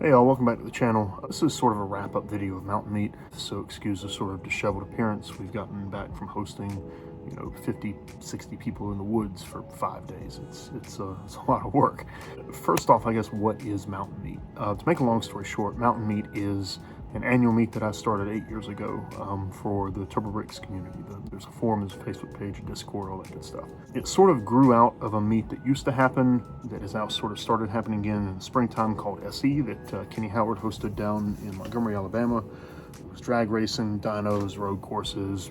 Hey y'all, welcome back to the channel. This is sort of a wrap-up video of Mountainmeet, so excuse the sort of disheveled appearance. We've gotten back from hosting, 50, 60 people in the woods for 5 days. It's a lot of work. First off, I guess, what is Mountainmeet? To make a long story short, Mountainmeet is an annual meet that I started 8 years ago for the TurboBricks community. There's a forum, there's a Facebook page, a Discord, all that good stuff. It sort of grew out of a meet that used to happen, that has now sort of started happening again in the springtime, called SE, that Kenny Howard hosted down in Montgomery, Alabama. It was drag racing, dynos, road courses,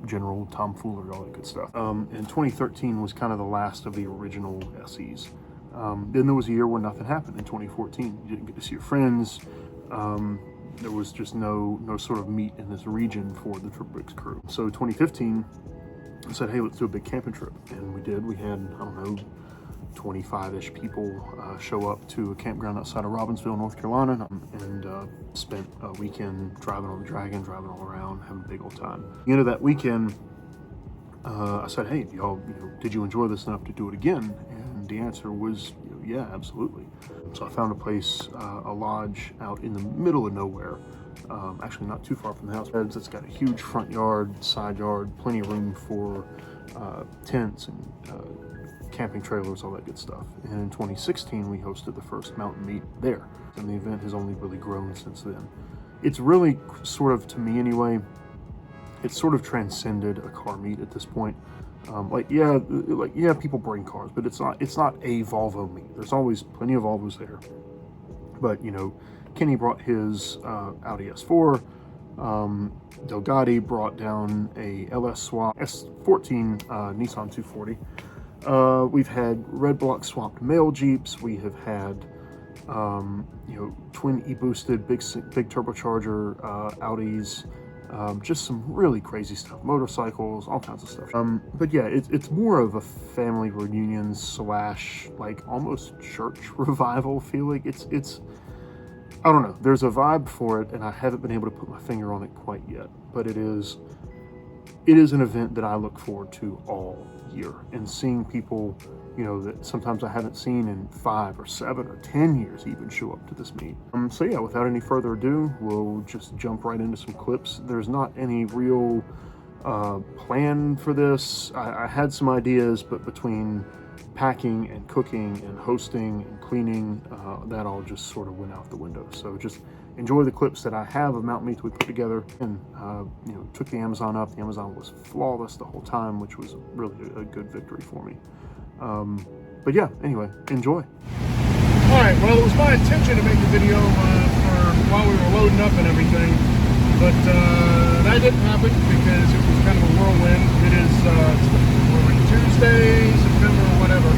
general tomfoolery, all that good stuff. And 2013 was kind of the last of the original SEs. Then there was a year where nothing happened in 2014. You didn't get to see your friends. There was just no sort of meet in this region for the TurboBricks crew. So 2015, I said, hey, let's do a big camping trip. And we did. We had, 25-ish people show up to a campground outside of Robbinsville, North Carolina, and spent a weekend driving on the Dragon, driving all around, having a big old time. At the end of that weekend, I said, hey, y'all, did you enjoy this enough to do it again? And the answer was, yeah, absolutely. So I found a place, a lodge out in the middle of nowhere, actually not too far from the house. It's got a huge front yard, side yard, plenty of room for tents and camping trailers, all that good stuff. And in 2016, we hosted the first Mountainmeet there. And the event has only really grown since then. It's really sort of, to me anyway, it's sort of transcended a car meet at this point. People bring cars, but it's not a Volvo meet. There's always plenty of Volvos there. But, Kenny brought his Audi S4. Delgatti brought down a LS swap S14 Nissan 240. We've had red block swapped male Jeeps. We have had, twin e-boosted big turbocharger Audis. Just some really crazy stuff, motorcycles, all kinds of stuff. But yeah, it's more of a family reunion slash almost church revival feeling. It's I don't know. There's a vibe for it, and I haven't been able to put my finger on it quite yet. But it is an event that I look forward to all year, and seeing people, that sometimes I haven't seen in 5 or 7 or 10 years even show up to this meet. So yeah, without any further ado, we'll just jump right into some clips. There's not any real plan for this. I had some ideas, but between packing and cooking and hosting and cleaning, that all just sort of went out the window. So just enjoy the clips that I have of Mountainmeet we put together, and took the Amazon up. The Amazon was flawless the whole time, which was really a good victory for me. But yeah, anyway, enjoy. All right, well, it was my intention to make a video for while we were loading up and everything, but that didn't happen because it was kind of a whirlwind. It is Tuesday, September, whatever.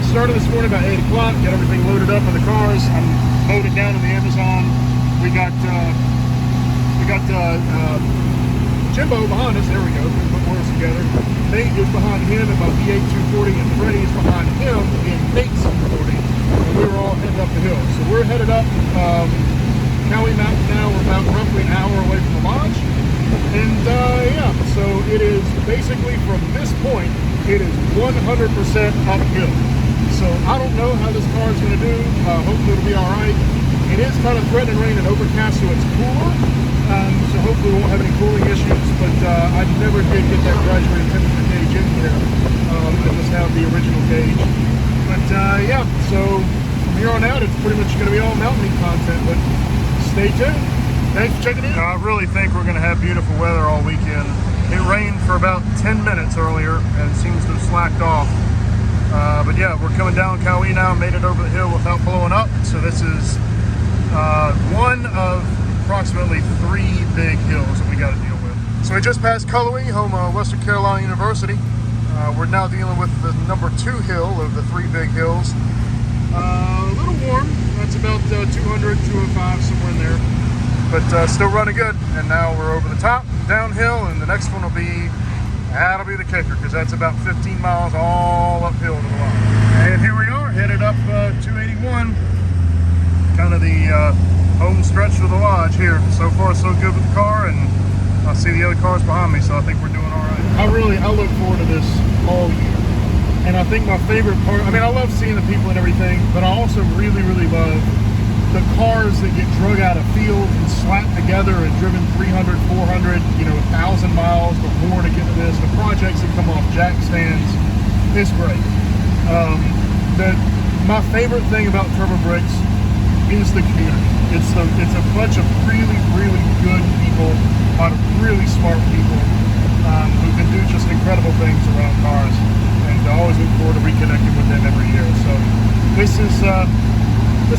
Started this morning about 8 o'clock, got everything loaded up in the cars. I'm loaded down on the Amazon. We got Jimbo behind us. There we go. We put words together. Nate is behind him in my V8 240, and Freddie is behind him in Nate's 240. And we were all heading up the hill. So we're headed up Cowie Mountain now. We're about roughly an hour away from the lodge. And yeah, so it is basically from this point, it is 100% uphill. So I don't know how this car is going to do. Hopefully it'll be all right. It is kind of threatening rain and overcast, so it's cooler. So hopefully we won't have any cooling issues. But I never did get that graduated temperature gauge in here. I just have the original gauge. But yeah, so from here on out, it's pretty much going to be all Mountainmeet content. But stay tuned. Thanks for checking in. I really think we're going to have beautiful weather all weekend. It rained for about 10 minutes earlier and seems to have slacked off. But yeah, we're coming down Cowie now, made it over the hill without blowing up. So this is one of approximately 3 big hills that we got to deal with. So we just passed Cullowhee, home of Western Carolina University. We're now dealing with the number 2 hill of the 3 big hills. A little warm. That's about 200, 205, somewhere in there. But still running good. And now we're over the top, downhill, and the next one will be, that'll be the kicker, because that's about 15 miles all uphill to the line. And here we are, headed up 281, kind of the home stretch of the lodge here. So far, so good with the car, and I see the other cars behind me, so I think we're doing all right. I look forward to this all year. And I think my favorite part, I mean, I love seeing the people and everything, but I also really, really love the cars that get drug out of fields and slapped together and driven 300, 400, 1,000 miles or more to get to this. The projects that come off jack stands, it's great. My favorite thing about Turbo Bricks is the community. It's a bunch of really, really good people, a lot of really smart people who can do just incredible things around cars. And I always look forward to reconnecting with them every year. So this is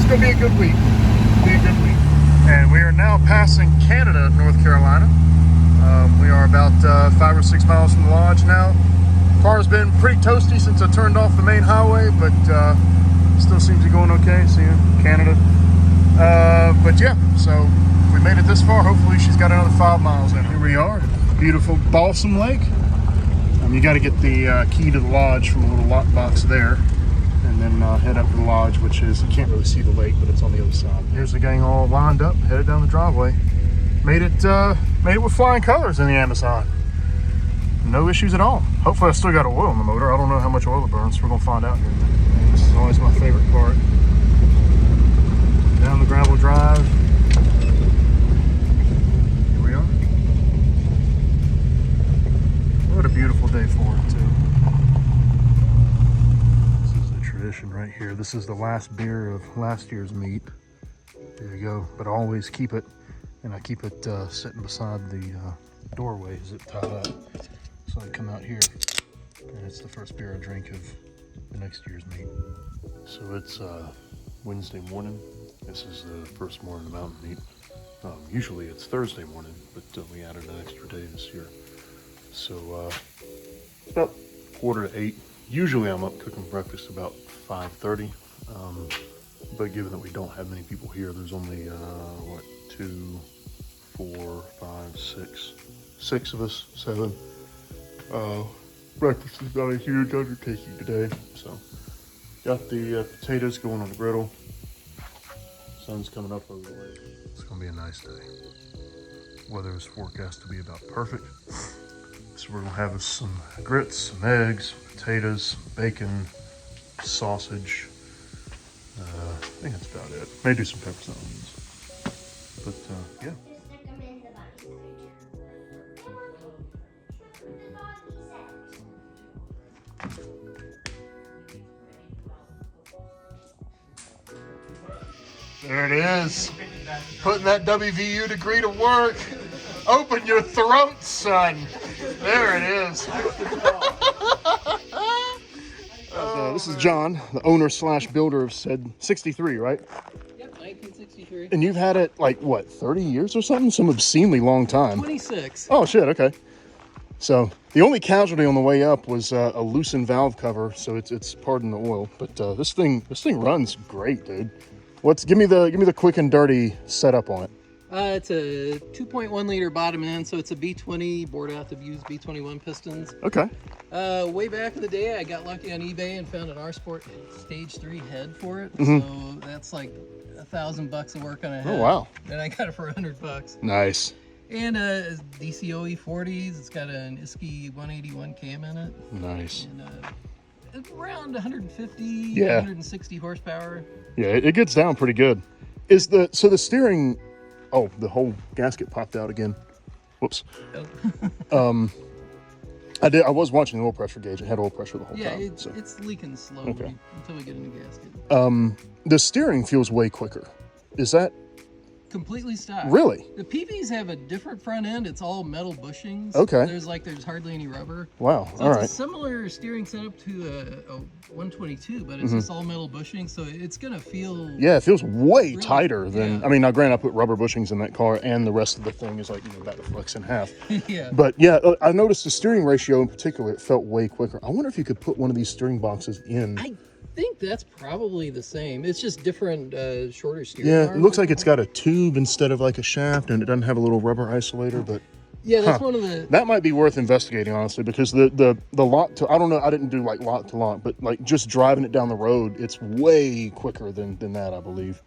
going to be a good week. And we are now passing Canada, North Carolina. We are about 5 or 6 miles from the lodge now. Car's been pretty toasty since I turned off the main highway, but still seems to be going okay. See you, Canada. But yeah, so we made it this far. Hopefully she's got another 5 miles in her. Here we are, beautiful Balsam Lake. You got to get the key to the lodge from a little lockbox there, and then head up to the lodge, which is, you can't really see the lake, but it's on the other side. Here's the gang all lined up, headed down the driveway. Made it with flying colors in the Amazon. No issues at all. Hopefully I still got oil in the motor. I don't know how much oil it burns. We're gonna find out here in a minute. This is always my favorite part. Down the gravel drive. Here we are. What a beautiful day for it too. This is the tradition right here. This is the last beer of last year's meet. There you go. But I always keep it, and I keep it sitting beside the doorway as it tied up. So I come out here, and it's the first beer I drink of the next year's meet. So it's Wednesday morning. This is the first morning of Mountainmeet. Usually it's Thursday morning, but we added an extra day this year. So about 7:45. Usually I'm up cooking breakfast about 5:30. But given that we don't have many people here, there's only 2, 4, 5, 6 of us, 7. Breakfast is not a huge undertaking today. So got the potatoes going on the griddle. Sun's coming up over the lake. It's gonna be a nice day. Weather is forecast to be about perfect. So we're gonna have some grits, some eggs, potatoes, bacon, sausage. I think that's about it. May do some peppers and onions. But yeah. There it is. Putting that WVU degree to work. Open your throat, son. There it is. This is John, the owner / builder of said 63, right? Yep, 1963. And you've had it like, what, 30 years or something? Some obscenely long time. 26. Oh, shit, okay. So the only casualty on the way up was a loosened valve cover, so it's pardon the oil. But this thing runs great, dude. Give me the quick and dirty setup on it. It's a 2.1 liter bottom end, so it's a B20 bored out to use B21 pistons. Okay. Way back in the day, I got lucky on eBay and found an R Sport Stage 3 head for it. Mm-hmm. So that's like $1,000 of work on a head. Oh wow! And I got it for $100. Nice. And DCOE 40s. It's got an ISKI 181 cam in it. Nice. And around 150, Yeah. 160 horsepower. Yeah, it gets down pretty good. So the steering? Oh, the whole gasket popped out again. Whoops. Oh. I was watching the oil pressure gauge. It had oil pressure the whole time. Yeah, So. it's leaking slowly until we get a new gasket. The steering feels way quicker. Is that Completely stock. really? The PVs have a different front end. It's all metal bushings. Okay. There's hardly any rubber. Wow. So All it's right. a similar steering setup to a 122, but it's Mm-hmm. just all metal bushings, so it's gonna feel. Yeah, it feels way Really? tighter than. Yeah. I mean, now granted, I put rubber bushings in that car, and the rest of the thing is like about to flex in half. Yeah. But yeah, I noticed the steering ratio in particular. It felt way quicker. I wonder if you could put one of these steering boxes in. I think that's probably the same. It's just different, shorter steering. Yeah, it arms. looks like it's got a tube instead of like a shaft, and it doesn't have a little rubber isolator. But Yeah, that's one of the. that might be worth investigating, honestly, because the lot to, I don't know, I didn't do like lot to lot, but like just driving it down the road, it's way quicker than that, I believe.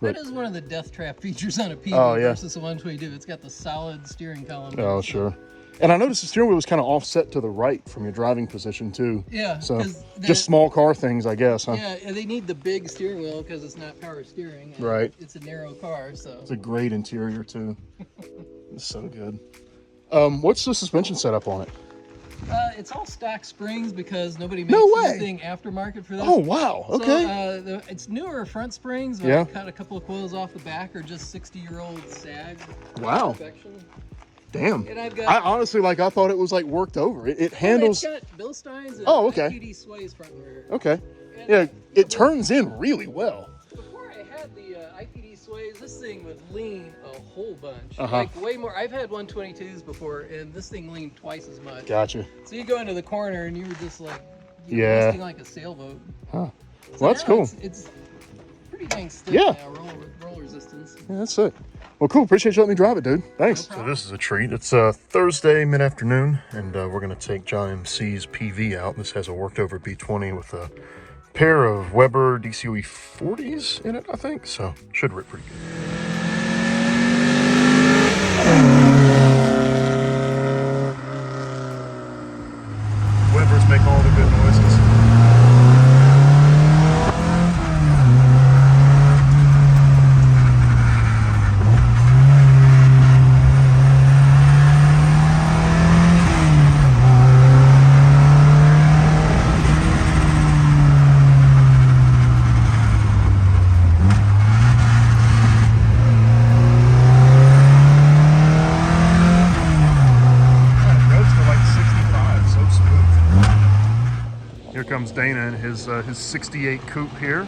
That is one of the death trap features on a PV Oh, yeah. versus a 122. It's got the solid steering column. Oh, sure. And I noticed the steering wheel was kind of offset to the right from your driving position too. Yeah. So just small car things, I guess, huh? Yeah, and they need the big steering wheel because it's not power steering. And Right. It's a narrow car, so. It's a great interior too. It's so good. What's the suspension setup on it? It's all stock springs because nobody makes No way. anything aftermarket for this. Oh wow. Okay. So, it's newer front springs. But Yeah. I cut a couple of coils off the back, or just 60-year-old sag. Wow. Perfection. Damn. And I've got. I honestly I thought it was like worked over. It handles. It's got Bilsteins and Oh, okay. IPD sways front and rear. Okay. And, Yeah, it turns in really well. Before I had the IPD sways, this thing would lean a whole bunch. Uh-huh. Like way more. I've had 122s before, and this thing leaned twice as much. Gotcha. So you go into the corner, and you were just like, Yeah. resting like a sailboat. Huh. So Well, that's now cool. It's pretty dang stiff Yeah. now, roll resistance. Yeah, that's it. Well, cool. Appreciate you letting me drive it, dude. Thanks. No So this is a treat. It's Thursday mid-afternoon, and we're going to take John MC's PV out. This has a worked over B20 with a pair of Weber DCOE 40s in it, I think. So should rip pretty good. Webers make all the good noises. Here comes Dana in his 68 coupe here.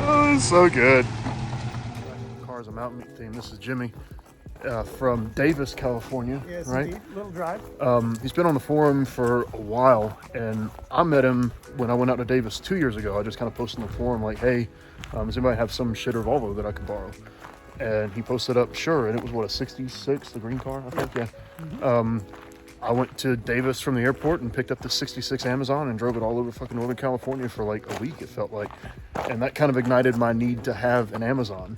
Oh, so good. Car's a Mountainmeet theme. This is Jimmy from Davis, California. Yes, right? indeed. Little drive. He's been on the forum for a while, and I met him when I went out to Davis 2 years ago. I just kind of posted on the forum like, hey, does anybody have some shitter Volvo that I could borrow? And he posted up, sure, and it was what, a 66, the green car, I think, yeah. I went to Davis from the airport and picked up the 66 Amazon and drove it all over fucking Northern California for like a week, it felt like. And that kind of ignited my need to have an Amazon.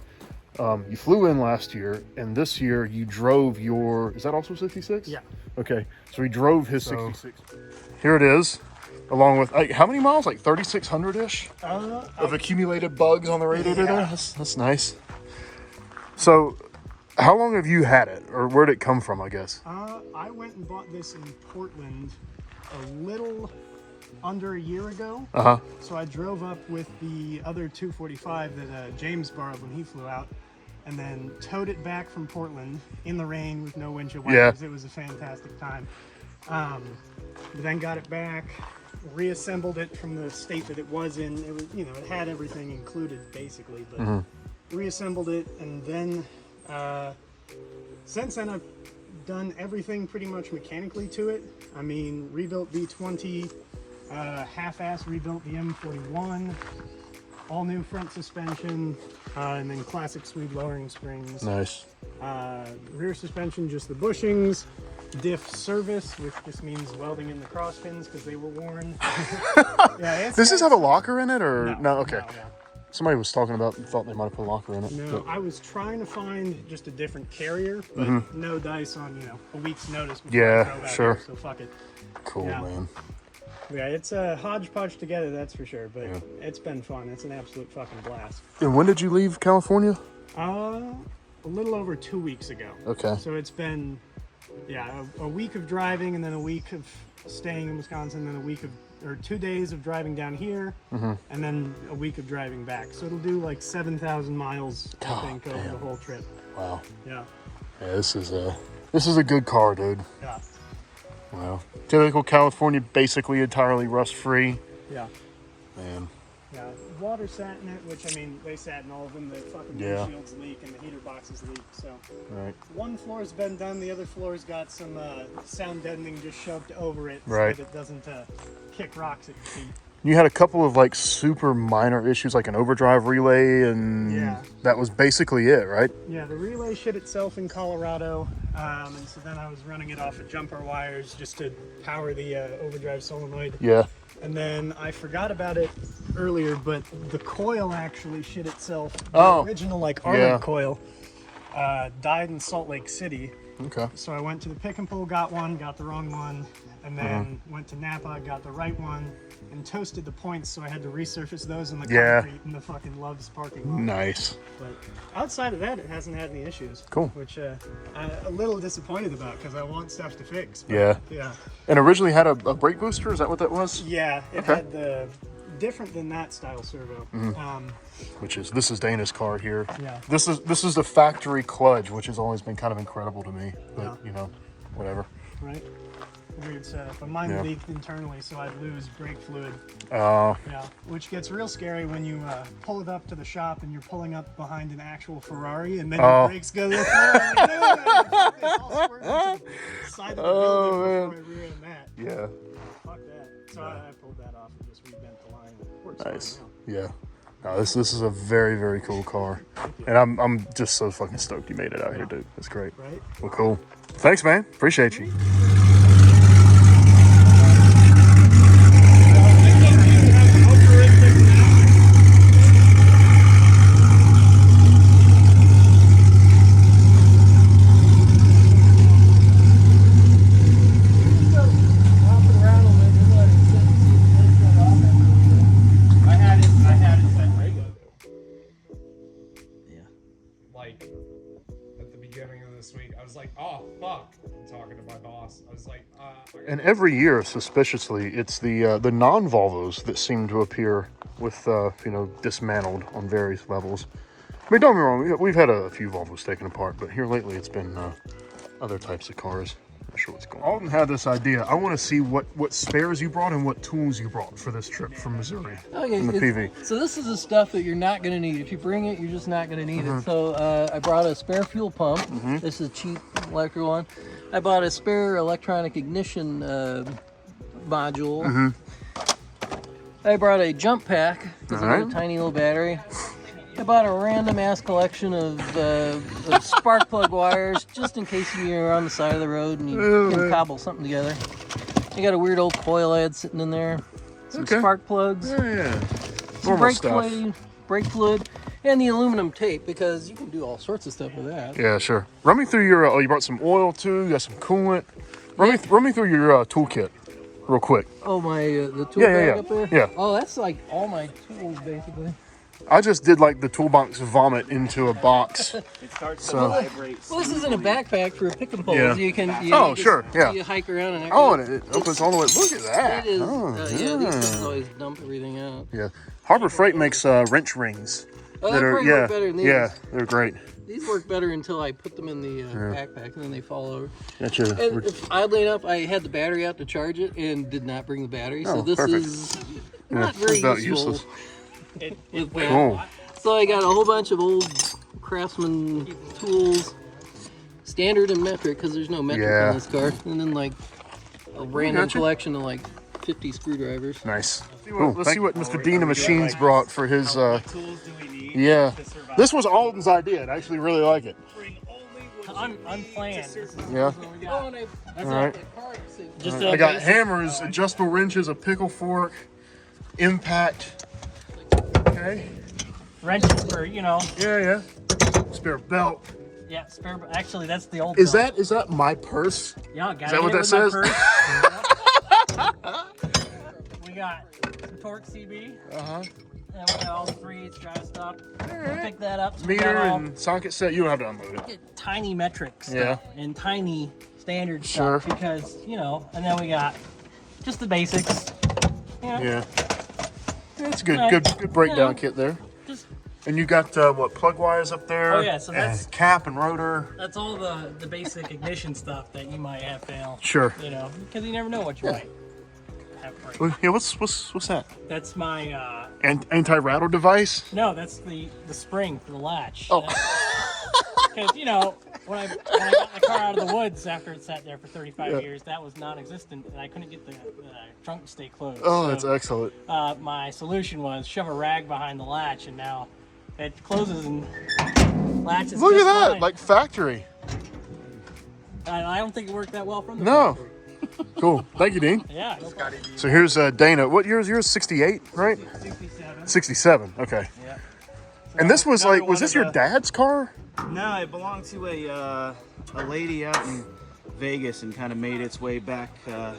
You flew in last year, and this year you drove your, is that also 66? Yeah. Okay, so he drove his 66. Here it is, along with, like, how many miles? Like 3,600-ish of accumulated bugs on the radiator there? That's nice. So, how long have you had it, or where'd it come from, I guess? I went and bought this in Portland a little under a year ago. Uh-huh. So I drove up with the other 245 that James borrowed when he flew out, and then towed it back from Portland in the rain with no windshield wipers. Yeah. It was a fantastic time. Then got it back, reassembled it from the state that it was in. It was, it had everything included basically, but reassembled it, and then since then I've done everything pretty much mechanically to it. I mean, rebuilt V20, half-ass rebuilt the M41, all new front suspension, and then classic Swede lowering springs. Nice. Rear suspension, just the bushings. Diff service, which just means welding in the cross pins because they were worn. Yeah, Does this have a locker in it, or no? Okay. No. Somebody was talking about, thought they might have put a locker in it. No, but- I was trying to find just a different carrier, but no dice on, a week's notice. Before Yeah, I drove out sure. there, so fuck it. Cool, Yeah. man. Yeah, it's a hodgepodge together, that's for sure, but it's been fun. It's an absolute fucking blast. And when did you leave California? A little over 2 weeks ago. Okay. So it's been, a week of driving, and then a week of staying in Wisconsin, then 2 days of driving down here, and then a week of driving back. So it'll do like 7,000 miles, I think, over the whole trip. Wow. Yeah. Yeah, this is a good car, dude. Yeah. Wow. Typical California, basically entirely rust-free. Yeah. Man. Yeah. Water sat in it, which, I mean, they sat in all of them. The fucking Yeah. windshields leak and the heater boxes leak. So Right. one floor's been done. The other floor's got some sound deadening just shoved over it Right. so that it doesn't kick rocks at your feet. You had a couple of like super minor issues, like an overdrive relay, and Yeah. that was basically it, right? Yeah, the relay shit itself in Colorado, and so then I was running it off of jumper wires just to power the overdrive solenoid. Yeah. And then I forgot about it earlier, but the coil actually shit itself. The Oh. original like Armored Yeah. coil. died in Salt Lake City. Okay. So I went to the pick and pull, got one, got the wrong one, and then went to Napa, got the right one, and toasted the points. So I had to resurface those in the concrete in the fucking Love's parking lot. Nice. But outside of that, it hasn't had any issues. Cool. Which I'm a little disappointed about because I want stuff to fix. But, Yeah. Yeah. And originally had a brake booster. Is that what that was? Yeah. It Okay. had the different than that style servo. This is Dana's car here. Yeah. This is the factory clutch, which has always been kind of incredible to me. But you know, whatever. Right. Weird setup. But mine leaked internally, so I'd lose brake fluid. Oh. Yeah, which gets real scary when you pull it up to the shop and you're pulling up behind an actual Ferrari, and then your brakes go to the floor. Like, no, it's all squirting to the side of the building before I rear end that. Yeah. Fuck that. So I pulled that off and just rebent the line. Works Nice. fine now. Yeah. No, this is a very, very cool car, and I'm just so fucking stoked you made it out here, dude. That's great. Right? Well, cool. Thanks, man. Appreciate you. Like at the beginning of this week, I was like, "Oh fuck!" I'm talking to my boss. I was like, And every year, suspiciously, it's the non-Volvos that seem to appear with dismantled on various levels. I mean, don't get me wrong, we've had a few Volvos taken apart, but here lately it's been other types of cars. Not sure what's going on. Alden had this idea. I want to see what spares you brought and what tools you brought for this trip from Missouri. Okay, in the PV. So this is the stuff that you're not going to need. If you bring it, you're just not going to need it. So I brought a spare fuel pump. This is a cheap electric one. I bought a spare electronic ignition module. I brought a jump pack because I got a tiny little battery. I bought a random ass collection of spark plug wires just in case you're on the side of the road and you can cobble something together. I got a weird old coil I had sitting in there. Some spark plugs. Some brake fluid, and the aluminum tape because you can do all sorts of stuff with that. Yeah, sure. Run me through your. You brought some oil too. You got some coolant. Run me through your toolkit, real quick. Oh, my the tool bag up there. Yeah. Oh, that's like all my tools basically. I just did like the toolbox vomit into a box. It starts to vibrate. Well, this isn't a backpack for a pick and pull. Yeah. You can. You hike around and. Oh, and it opens all the way. Look at that. It is. Oh, These things always dump everything out. Yeah. Harbor Freight makes wrench rings. Oh, that probably work better than these. Yeah, they're great. These work better until I put them in the backpack and then they fall over. Gotcha. And oddly enough, I had the battery out to charge it and did not bring the battery. So this perfect. is not very about useful. useless. With that. Cool. So I got a whole bunch of old Craftsman tools, standard and metric because there's no metric in this car, and then like a random collection of like 50 screwdrivers. Nice. Cool. Let's see what Mr. Dean of Machines brought for his. Tools do we need? Yeah. This was Alden's idea. I actually really like it. Unplanned. Yeah. Oh, and All right. Just I got hammers, adjustable wrenches, a pickle fork, impact. Okay. wrenches for, Yeah. Spare belt. yeah, spare. Actually, that's the old. Is belt. that my purse? Yeah, got Is that what that says? We got some torque CB. Uh-huh. And we got all the 3/8 drive stop. We'll pick that up. So we Meter got all and socket set. You don't have to unload it. tiny metric stuff Yeah. and tiny standard Sure. stuff because, and then we got just the basics. Yeah. It's a good Right. good breakdown kit there. Just And you got plug wires up there? Oh, yeah, so that's- and cap and rotor. that's all the basic ignition stuff that you might have fail. Sure. Because you never know what you might have break. Well, yeah. What's that? That's my Anti-rattle device? no, that's the spring for the latch. Oh. Because when I got my car out of the woods after it sat there for 35 years, that was non-existent, and I couldn't get the trunk to stay closed. Oh, that's excellent. My solution was shove a rag behind the latch, and now it closes and latches. Look at just that, fine. like factory. I don't think it worked that well from the No. factory. Cool. Thank you, Dean. Yeah, no problem. So here's Dana. What year is yours? 68, right? 67. 67. Okay. Yeah. And this was Another like, was one this of your the- dad's car? No, it belonged to a lady out in Vegas and kind of made its way back to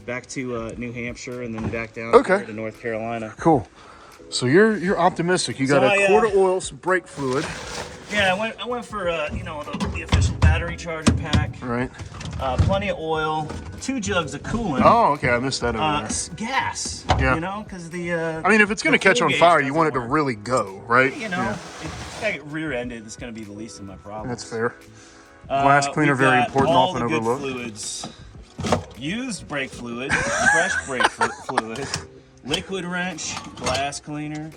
New Hampshire and then back down here to North Carolina. Cool. So you're optimistic. You got a quart of oil, some brake fluid. Yeah, I went for the official battery charger pack. Right. Plenty of oil, 2 jugs of coolant. Oh, okay. I missed that over there. Gas. Yeah. You know, because the. I mean, if it's going to catch on fire, you want it to really go, right? You know, if I get rear-ended, it's going to be the least of my problems. That's fair. Glass cleaner, very important, all often the good overlooked. fluids. Used brake fluid, fresh brake fluid, liquid wrench, glass cleaner.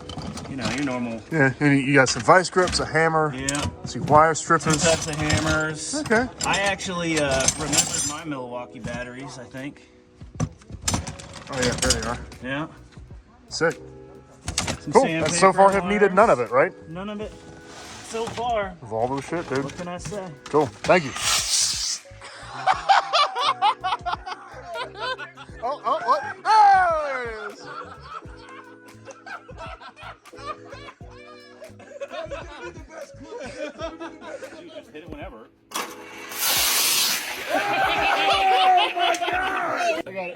You know, your normal. Yeah, and you got some vice grips, a hammer. Yeah. Some wire 2 strippers. types of hammers. Okay. I actually remembered my Milwaukee batteries, I think. Oh yeah, there they are. Yeah. Sick. Some Cool. And so sandpaper far have needed none of it, right? None of it so far. Volvo shit, dude. What can I say? Cool. Thank you. oh. There it is. Just hit it whenever.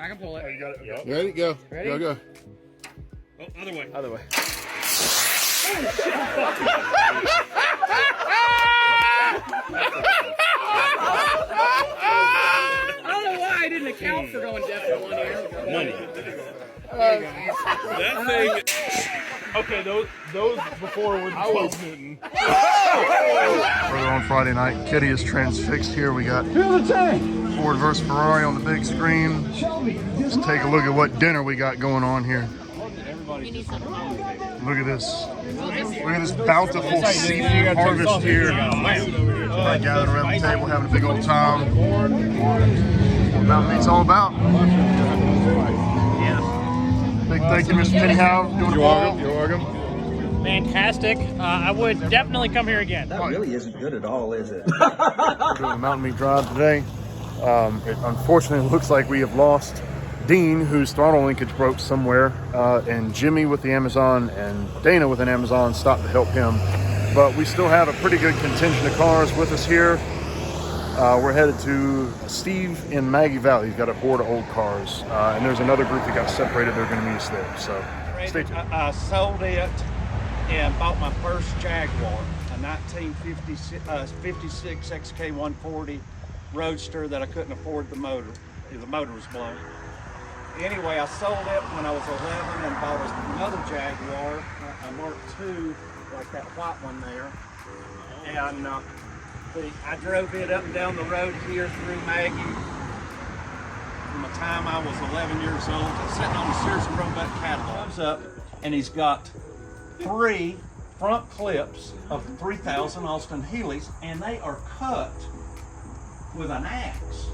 I can pull it. You got it? Yep. Ready? Go. Ready? Go. Oh, other way. Other way. I don't know why I didn't account for going deaf in one ear. Money. That thing. Okay, those before were the 12 Newton. Further on Friday night, Kitty is transfixed here. We got Ford versus Ferrari on the big screen. Let's take a look at what dinner we got going on here. Look at this. Look at this bountiful seafood harvest here. Everybody gathered around the table having a big old time. What Mountain Meat's all about. Big thank you, Mr. Kenny Howe, doing the ball. You're welcome. Fantastic. I would definitely come here again. That really isn't good at all, is it? We're doing a Mountain Meat drive today. It unfortunately looks like we have lost Dean, whose throttle linkage broke somewhere, and Jimmy with the Amazon and Dana with an Amazon stopped to help him. But we still have a pretty good contingent of cars with us here. We're headed to Steve in Maggie Valley. He's got a board of old cars. And there's another group that got separated. They're going to meet us there. So stay tuned. I sold it and bought my first Jaguar, a 1956 XK140 Roadster that I couldn't afford the motor. The motor was blown. Anyway, I sold it when I was 11 and bought another Jaguar, a Mark II, like that white one there. And I drove it up and down the road here through Maggie. From the time I was 11 years old, I'm sitting on the Sears and Roebuck catalog. Comes up and he's got 3 front clips of 3000 Austin Healey's, and they are cut with an axe.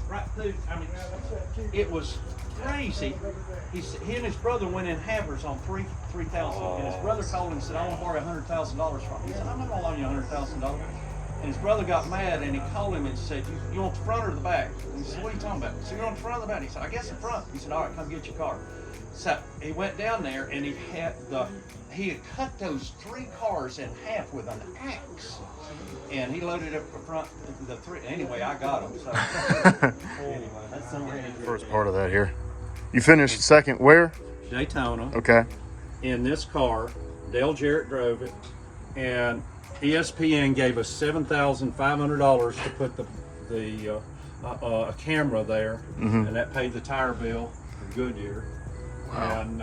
Right through. I mean, it was crazy. He and his brother went in hammers on 3,000, and his brother called him and said, "I want to borrow $100,000 from you." He said, "I'm not going to loan you $100,000." And his brother got mad and he called him and said, "You want the front or the back?" And he said, "What are you talking about?" He said, "You want the front or the back?" He said, "I guess the front." He said, "All right, come get your car." So he went down there and he had cut those 3 cars in half with an axe. And he loaded up the front, the 3. Anyway, I got them. So anyway, that's some First part of that here. You finished second where? Daytona. Okay. In this car, Dale Jarrett drove it, and ESPN gave us $7,500 to put a camera there, and that paid the tire bill for Goodyear. Wow. And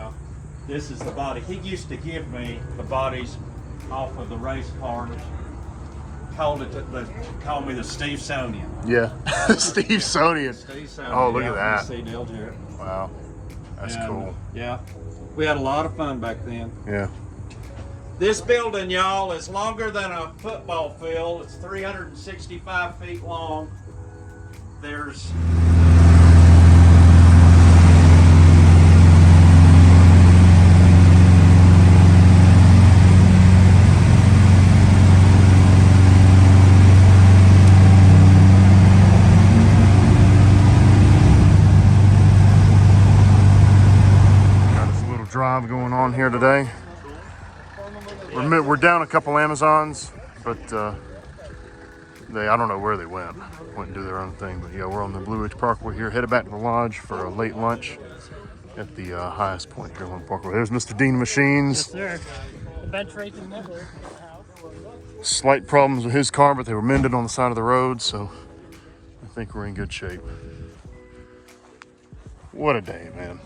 this is the body. He used to give me the bodies off of the race cars. Called me the Steve Sonian. Yeah. Steve Sonian. Steve Sonian. Oh, look at that. See Dale Jarrett. Wow. That's cool. Yeah. We had a lot of fun back then. Yeah. This building, y'all, is longer than a football field. It's 365 feet long. There's drive going on here today. We're down a couple Amazons, but I don't know where they went and do their own thing. But yeah, we're on the Blue Ridge Parkway here, headed back to the lodge for a late lunch at the highest point here on the Parkway. There's Mr. Dean Machines. Yes, sir. The bench racing network. Slight problems with his car, but they were mended on the side of the road, so I think we're in good shape. What a day, man.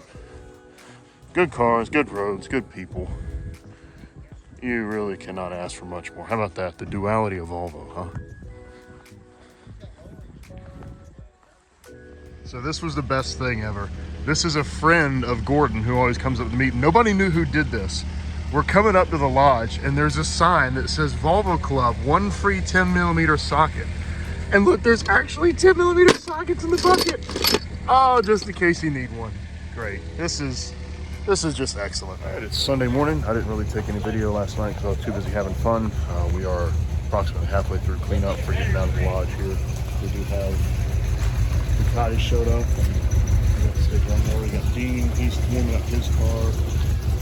Good cars, good roads, good people. You really cannot ask for much more. How about that? The duality of Volvo, huh? So this was the best thing ever. This is a friend of Gordon who always comes up to meet. Nobody knew who did this. We're coming up to the lodge and there's a sign that says Volvo Club, 1 free 10mm socket. And look, there's actually 10mm sockets in the bucket. Oh, just in case you need one. Great. This is just excellent. All right, it's Sunday morning. I didn't really take any video last night because I was too busy having fun. We are approximately halfway through cleanup for getting down to the lodge here. We do have the cottage showed up. We got the stick on there. We got Dean. He's warming up his car.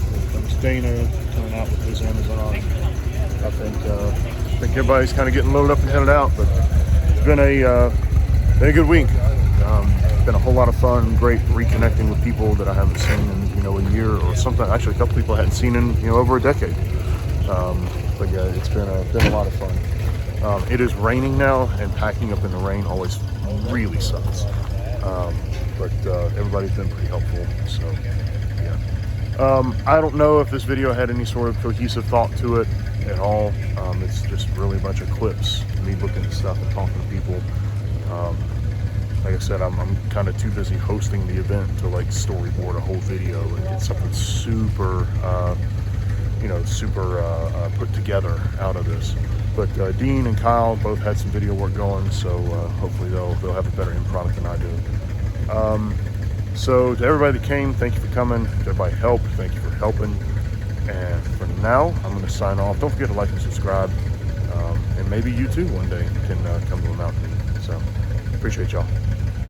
Here comes Dana coming out with his Amazon. I think everybody's kind of getting loaded up and headed out, but it's been a good week. Been a whole lot of fun. Great reconnecting with people that I haven't seen in a year or something. Actually, a couple people I hadn't seen in over a decade. But yeah, it's been a lot of fun. It is raining now, and packing up in the rain always really sucks. But everybody's been pretty helpful. So yeah, I don't know if this video had any sort of cohesive thought to it at all. It's just really a bunch of clips, me looking at stuff and talking to people. Like I said, I'm kind of too busy hosting the event to like storyboard a whole video and get something super, put together out of this. But Dean and Kyle both had some video work going, so hopefully they'll have a better end product than I do. So to everybody that came, thank you for coming. To everybody who helped, thank you for helping. And for now, I'm going to sign off. Don't forget to like and subscribe. And maybe you too one day can come to a Mountainmeet. So appreciate y'all.